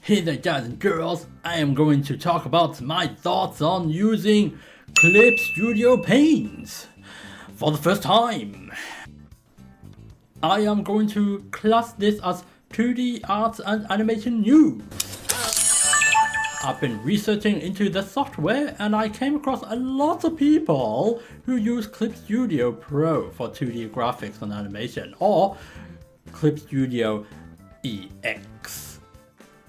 Hey there guys and girls, I am going to talk about my thoughts on using Clip Studio Paint for the first time. I am going to class this as 2D art and animation news. I've been researching into the software and I came across a lot of people who use Clip Studio Pro for 2D graphics and animation, or Clip Studio EX.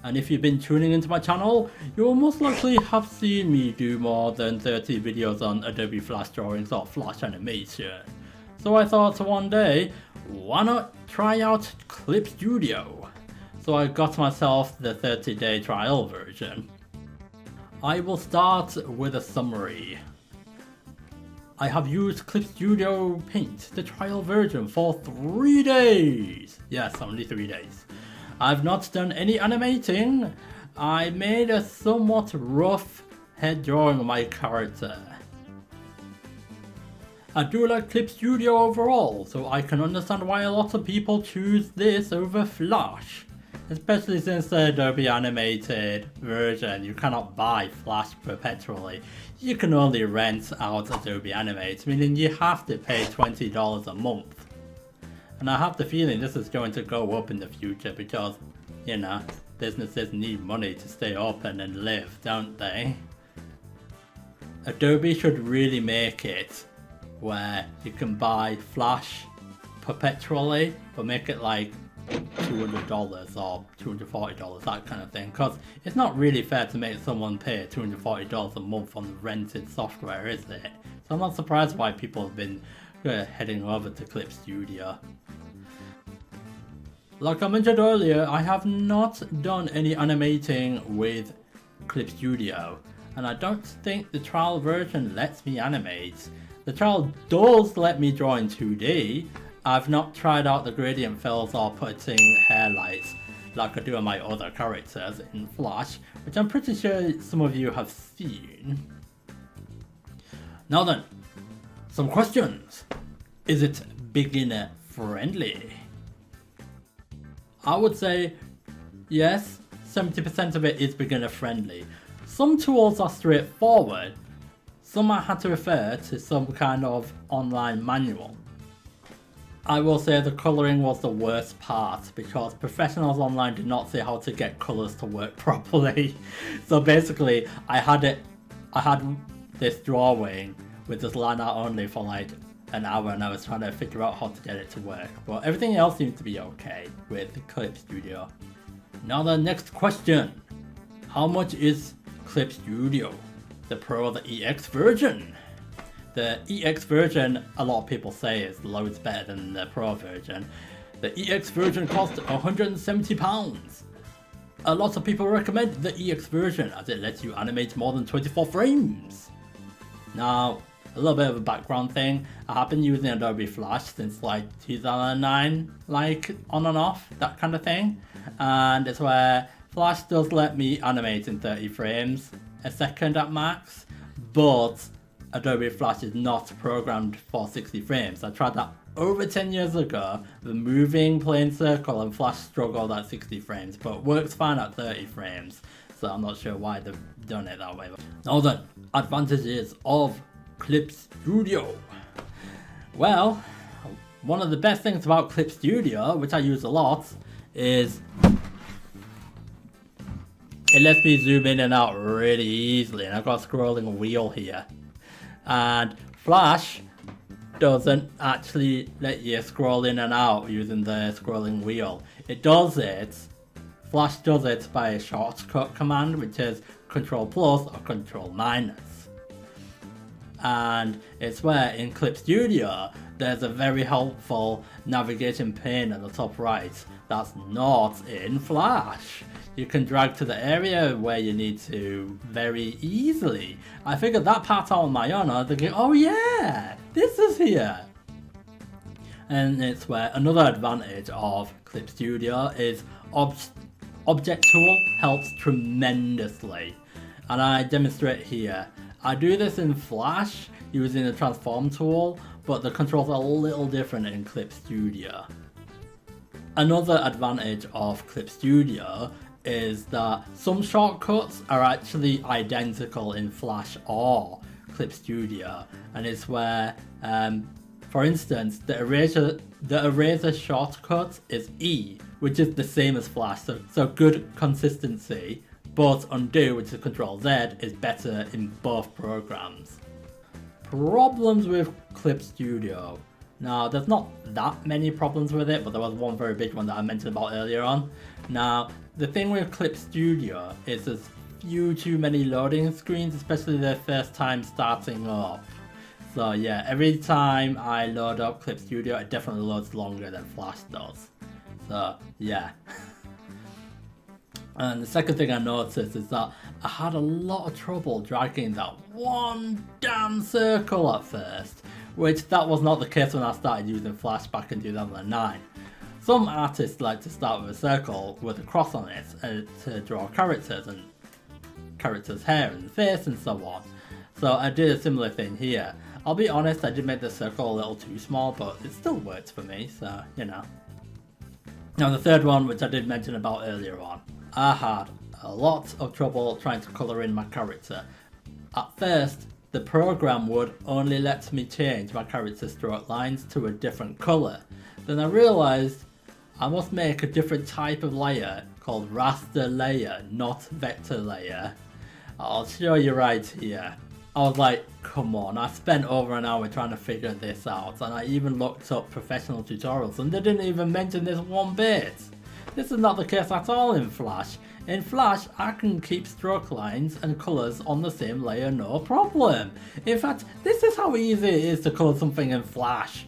And if you've been tuning into my channel, you will most likely have seen me do more than 30 videos on Adobe Flash drawings or Flash animation. So I thought one day, why not try out Clip Studio? So I got myself the 30-day trial version. I will start with a summary. I have used Clip Studio Paint, the trial version, for 3 days. Yes, only 3 days. I've not done any animating. I made a somewhat rough head drawing of my character. I do like Clip Studio overall, so I can understand why a lot of people choose this over Flash. Especially since the Adobe animated version, you cannot buy Flash perpetually. You can only rent out Adobe Animate, meaning you have to pay $20 a month. And I have the feeling this is going to go up in the future because, you know, businesses need money to stay open and live, don't they? Adobe should really make it where you can buy Flash perpetually, but make it like $200 or $240, that kind of thing, because it's not really fair to make someone pay $240 a month on rented software, is it? So I'm not surprised why people have been heading over to Clip Studio. Like I mentioned earlier, I have not done any animating with Clip Studio, and I don't think the trial version lets me animate. The trial does let me draw in 2D. I've not tried out the gradient fills or putting hairlights like I do on my other characters in Flash, which I'm pretty sure some of you have seen. Now then, some questions. Is it beginner friendly? I would say yes, 70% of it is beginner friendly. Some tools are straightforward, some I had to refer to some kind of online manual. I will say the colouring was the worst part because professionals online did not say how to get colours to work properly. So basically I had this drawing with this line art only for like an hour and I was trying to figure out how to get it to work, but everything else seems to be okay with Clip Studio. Now the next question, how much is Clip Studio? The Pro or the EX version? The EX version, a lot of people say, is loads better than the Pro version. The EX version costs £170. A lot of people recommend the EX version as it lets you animate more than 24 frames. Now, a little bit of a background thing, I have been using Adobe Flash since like 2009, like on and off, that kind of thing. And it's where Flash does let me animate in 30 frames a second at max, but Adobe Flash is not programmed for 60 frames. I tried that over 10 years ago, removing plain circle, and Flash struggled at 60 frames, but works fine at 30 frames. So I'm not sure why they've done it that way. Now then, advantages of Clip Studio. Well, one of the best things about Clip Studio, which I use a lot, is it lets me zoom in and out really easily, and I've got a scrolling wheel here. And Flash doesn't actually let you scroll in and out using the scrolling wheel. It does it, Flash does it by a shortcut command, which is Ctrl+ or Ctrl-. And it's where in Clip Studio there's a very helpful navigation pane at the top right that's not in Flash. You can drag to the area where you need to very easily. I figured that part out on my own. I was thinking, oh yeah, this is here. And it's where another advantage of Clip Studio is Object Tool helps tremendously. And I demonstrate here. I do this in Flash using the transform tool, but the controls are a little different in Clip Studio. Another advantage of Clip Studio is that some shortcuts are actually identical in Flash or Clip Studio, and it's where, for instance, the eraser shortcut is E, which is the same as Flash, so good consistency, but undo, which is Control Z, is better in both programs. Problems with Clip Studio. Now, there's not that many problems with it, but there was one very big one that I mentioned about earlier on. Now, the thing with Clip Studio is there's too many loading screens, especially the first time starting up. So yeah, every time I load up Clip Studio, it definitely loads longer than Flash does. So yeah. And the second thing I noticed is that I had a lot of trouble dragging that one damn circle at first, which that was not the case when I started using Flash back in 2009. Some artists like to start with a circle with a cross on it to draw characters and characters' hair and face and so on. So I did a similar thing here. I'll be honest, I did make the circle a little too small, but it still worked for me, so you know. Now the third one, which I did mention about earlier on, I had a lot of trouble trying to colour in my character. At first, the program would only let me change my character's stroke lines to a different colour. Then I realised I must make a different type of layer called raster layer, not vector layer. I'll show you right here. I was like, come on, I spent over an hour trying to figure this out, and I even looked up professional tutorials and they didn't even mention this one bit. This is not the case at all in Flash. In Flash, I can keep stroke lines and colours on the same layer, no problem. In fact, this is how easy it is to colour something in Flash.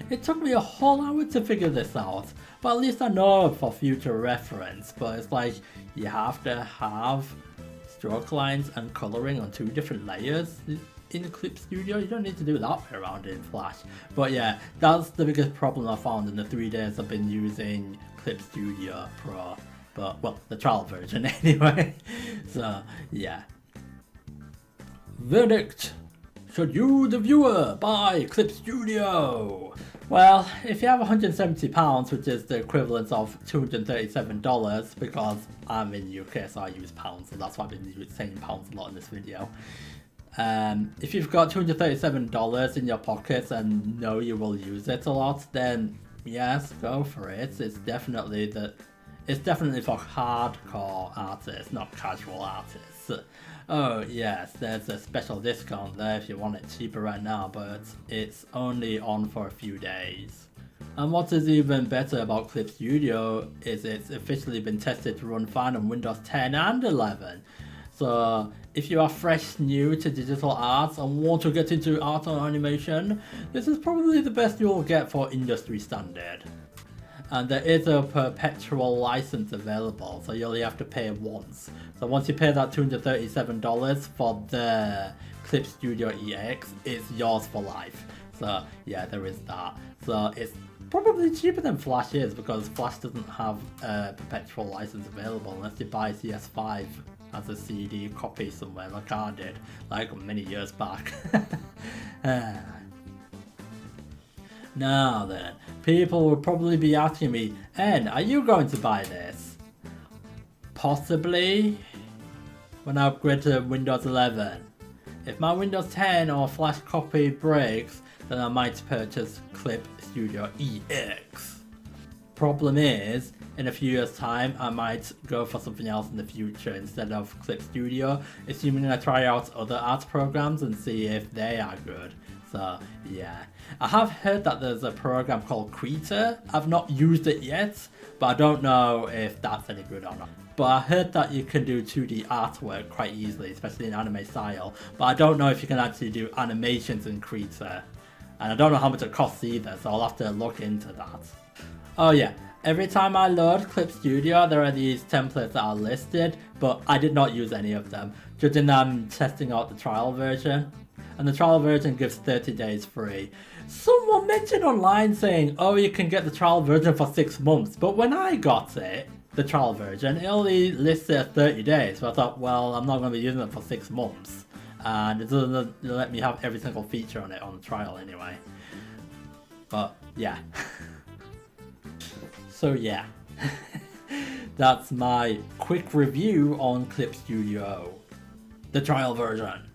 It took me a whole hour to figure this out, but at least I know for future reference. But it's like, you have to have stroke lines and colouring on two different layers in Clip Studio. You don't need to do that way around in Flash. But yeah, that's the biggest problem I found in the 3 days I've been using Clip Studio Pro. But, well, the trial version anyway. So, yeah. Verdict. Should you, the viewer, buy Clip Studio? Well, if you have £170, which is the equivalent of $237, because I'm in the UK, so I use pounds, and that's why I've been saying pounds a lot in this video. If you've got $237 in your pockets and know you will use it a lot, then yes, go for it. It's definitely for hardcore artists, not casual artists. Oh yes, there's a special discount there if you want it cheaper right now, but it's only on for a few days. And what is even better about Clip Studio is it's officially been tested to run fine on Windows 10 and 11. So if you are fresh new to digital art and want to get into art and animation, this is probably the best you'll get for industry standard. And there is a perpetual license available, so you only have to pay once. So once you pay that $237 for the Clip Studio EX, it's yours for life. So yeah, there is that. So it's probably cheaper than Flash is, because Flash doesn't have a perpetual license available unless you buy CS5 as a CD copy somewhere, like I did, like many years back. Now then, people will probably be asking me, N, are you going to buy this? Possibly, when I upgrade to Windows 11. If my Windows 10 or Flash copy breaks, then I might purchase Clip Studio EX. Problem is, in a few years time, I might go for something else in the future instead of Clip Studio, assuming I try out other art programs and see if they are good. So yeah, I have heard that there's a program called Krita. I've not used it yet, but I don't know if that's any good or not. But I heard that you can do 2D artwork quite easily, especially in anime style, but I don't know if you can actually do animations in Krita. And I don't know how much it costs either, so I'll have to look into that. Oh yeah, every time I load Clip Studio, there are these templates that are listed, but I did not use any of them, judging I'm testing out the trial version. And the trial version gives 30 days free. Someone mentioned online saying, oh, you can get the trial version for 6 months, but when I got it, the trial version, it only lists it at 30 days, so I thought, well, I'm not going to be using it for 6 months. And it doesn't let me have every single feature on it on the trial anyway. But, yeah. So yeah, that's my quick review on Clip Studio, the trial version.